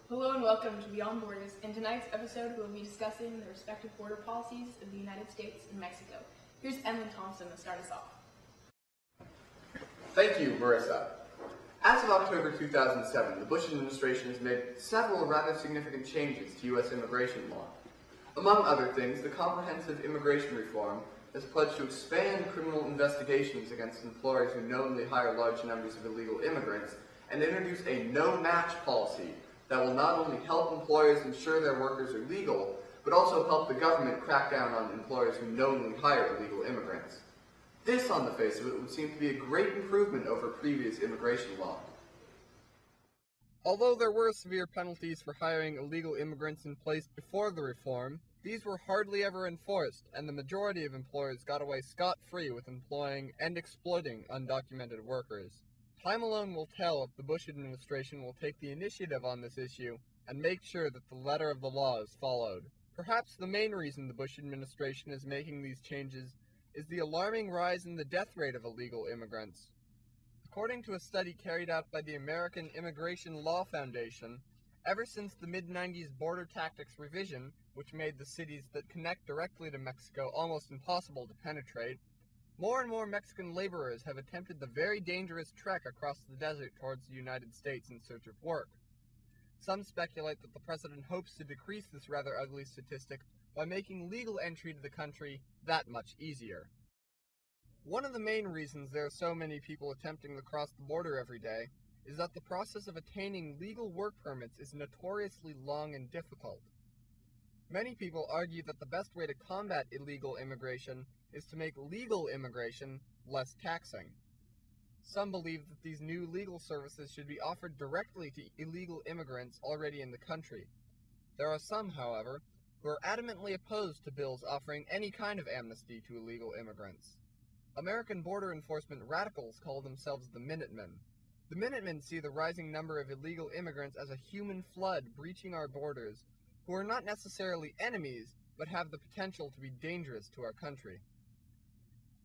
Hello and welcome to Beyond Borders. In tonight's episode, we'll be discussing the respective border policies of the United States and Mexico. Here's Emily Thompson to start us off. Thank you, Marissa. As of October 2007, the Bush administration has made several rather significant changes to U.S. immigration law. Among other things, the comprehensive immigration reform has pledged to expand criminal investigations against employers who knowingly hire large numbers of illegal immigrants and introduce a no-match policy that will not only help employers ensure their workers are legal, but also help the government crack down on employers who knowingly hire illegal immigrants. This, on the face of it, would seem to be a great improvement over previous immigration law. Although there were severe penalties for hiring illegal immigrants in place before the reform, these were hardly ever enforced, and the majority of employers got away scot-free with employing and exploiting undocumented workers. Time alone will tell if the Bush administration will take the initiative on this issue and make sure that the letter of the law is followed. Perhaps the main reason the Bush administration is making these changes is the alarming rise in the death rate of illegal immigrants. According to a study carried out by the American Immigration Law Foundation, ever since the mid-90s border tactics revision, which made the cities that connect directly to Mexico almost impossible to penetrate, more and more Mexican laborers have attempted the very dangerous trek across the desert towards the United States in search of work. Some speculate that the president hopes to decrease this rather ugly statistic by making legal entry to the country that much easier. One of the main reasons there are so many people attempting to cross the border every day is that the process of attaining legal work permits is notoriously long and difficult. Many people argue that the best way to combat illegal immigration is to make legal immigration less taxing. Some believe that these new legal services should be offered directly to illegal immigrants already in the country. There are some, however, who are adamantly opposed to bills offering any kind of amnesty to illegal immigrants. American border enforcement radicals call themselves the Minutemen. The Minutemen see the rising number of illegal immigrants as a human flood breaching our borders, who are not necessarily enemies, but have the potential to be dangerous to our country.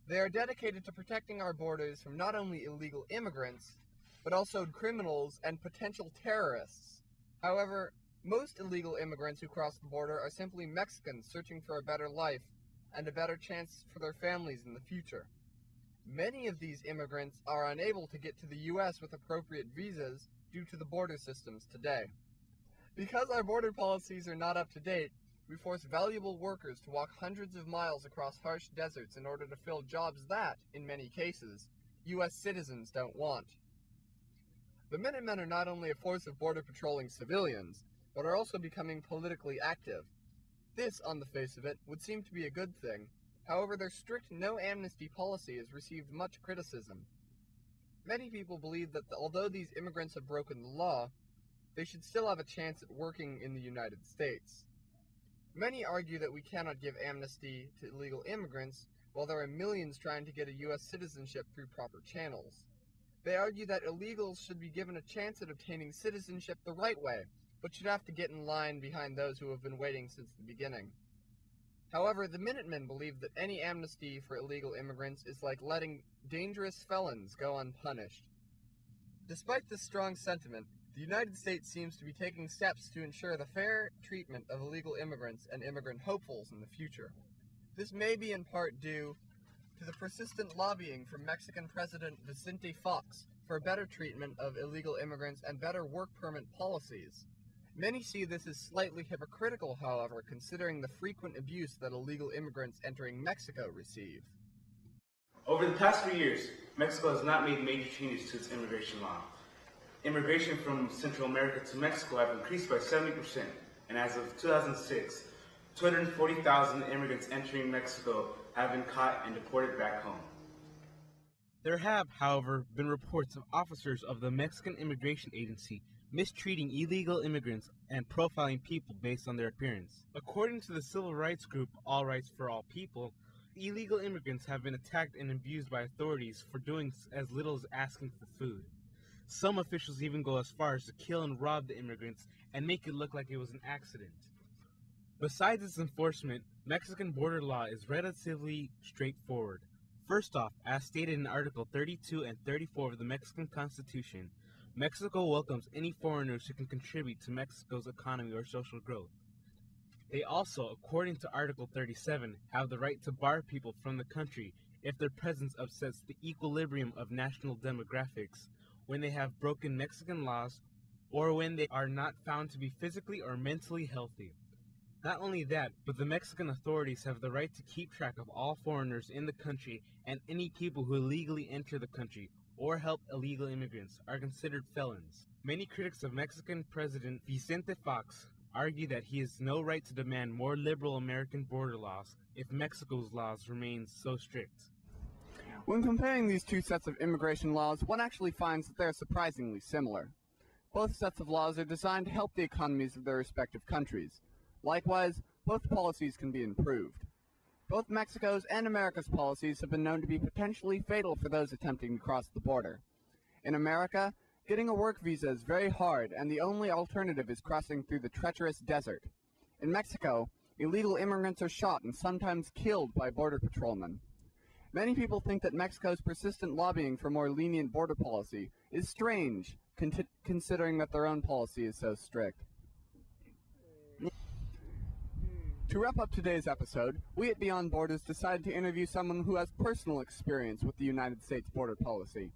They are dedicated to protecting our borders from not only illegal immigrants, but also criminals and potential terrorists. However, most illegal immigrants who cross the border are simply Mexicans searching for a better life and a better chance for their families in the future. Many of these immigrants are unable to get to the U.S. with appropriate visas due to the border systems today. Because our border policies are not up to date, we force valuable workers to walk hundreds of miles across harsh deserts in order to fill jobs that, in many cases, U.S. citizens don't want. The Minutemen are not only a force of border patrolling civilians, but are also becoming politically active. This, on the face of it, would seem to be a good thing. However, their strict no-amnesty policy has received much criticism. Many people believe that although these immigrants have broken the law, they should still have a chance at working in the United States. Many argue that we cannot give amnesty to illegal immigrants while there are millions trying to get a U.S. citizenship through proper channels. They argue that illegals should be given a chance at obtaining citizenship the right way, but should have to get in line behind those who have been waiting since the beginning. However, the Minutemen believe that any amnesty for illegal immigrants is like letting dangerous felons go unpunished. Despite this strong sentiment, the United States seems to be taking steps to ensure the fair treatment of illegal immigrants and immigrant hopefuls in the future. This may be in part due to the persistent lobbying from Mexican President Vicente Fox for better treatment of illegal immigrants and better work permit policies. Many see this as slightly hypocritical, however, considering the frequent abuse that illegal immigrants entering Mexico receive. Over the past few years, Mexico has not made major changes to its immigration law. Immigration from Central America to Mexico have increased by 70%, and as of 2006, 240,000 immigrants entering Mexico have been caught and deported back home. There have, however, been reports of officers of the Mexican Immigration Agency mistreating illegal immigrants and profiling people based on their appearance. According to the civil rights group All Rights for All People, illegal immigrants have been attacked and abused by authorities for doing as little as asking for food. Some officials even go as far as to kill and rob the immigrants and make it look like it was an accident. Besides its enforcement, Mexican border law is relatively straightforward. First off, as stated in Article 32 and 34 of the Mexican Constitution, Mexico welcomes any foreigners who can contribute to Mexico's economy or social growth. They also, according to Article 37, have the right to bar people from the country if their presence upsets the equilibrium of national demographics, when they have broken Mexican laws, or when they are not found to be physically or mentally healthy. Not only that, but the Mexican authorities have the right to keep track of all foreigners in the country, and any people who illegally enter the country or help illegal immigrants are considered felons. Many critics of Mexican President Vicente Fox argue that he has no right to demand more liberal American border laws if Mexico's laws remain so strict. When comparing these two sets of immigration laws, one actually finds that they are surprisingly similar. Both sets of laws are designed to help the economies of their respective countries. Likewise, both policies can be improved. Both Mexico's and America's policies have been known to be potentially fatal for those attempting to cross the border. In America, getting a work visa is very hard, and the only alternative is crossing through the treacherous desert. In Mexico, illegal immigrants are shot and sometimes killed by border patrolmen. Many people think that Mexico's persistent lobbying for more lenient border policy is strange, considering that their own policy is so strict. To wrap up today's episode, we at Beyond Borders decided to interview someone who has personal experience with the United States border policy.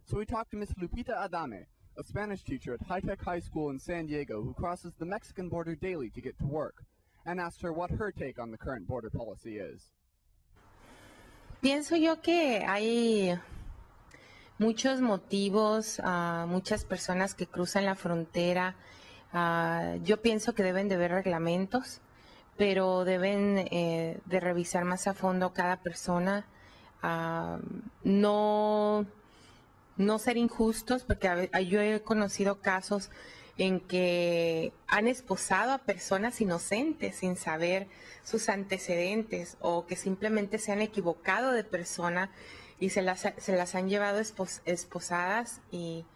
So we talked to Ms. Lupita Adame, a Spanish teacher at High Tech High School in San Diego who crosses the Mexican border daily to get to work, and asked her what her take on the current border policy is. Pienso yo que hay muchos motivos, muchas personas que cruzan la frontera. Yo pienso que deben de haber reglamentos, pero deben de revisar más a fondo cada persona, no ser injustos, porque yo he conocido casos en que han esposado a personas inocentes sin saber sus antecedentes, o que simplemente se han equivocado de persona y se las han llevado esposadas y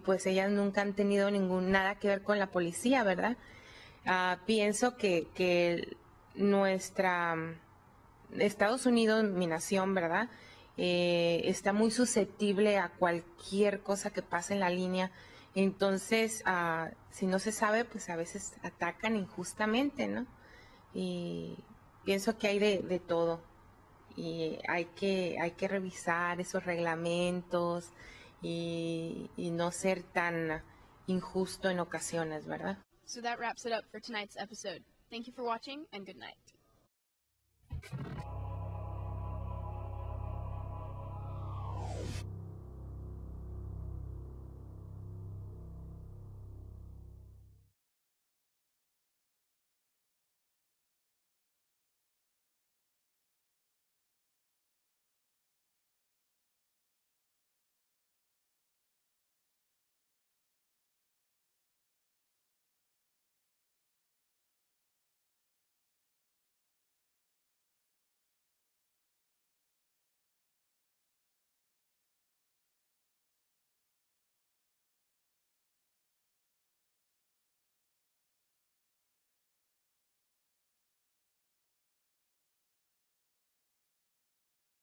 pues ellas nunca han tenido nada que ver con la policía, ¿verdad? Pienso que Estados Unidos, mi nación, ¿verdad? Está muy susceptible a cualquier cosa que pase en la línea. Entonces, si no se sabe, pues a veces atacan injustamente, ¿no? Y pienso que hay de todo. Y hay que revisar esos reglamentos y no ser tan injusto en ocasiones, ¿verdad? So that wraps it up for tonight's episode. Thank you for watching, and good night.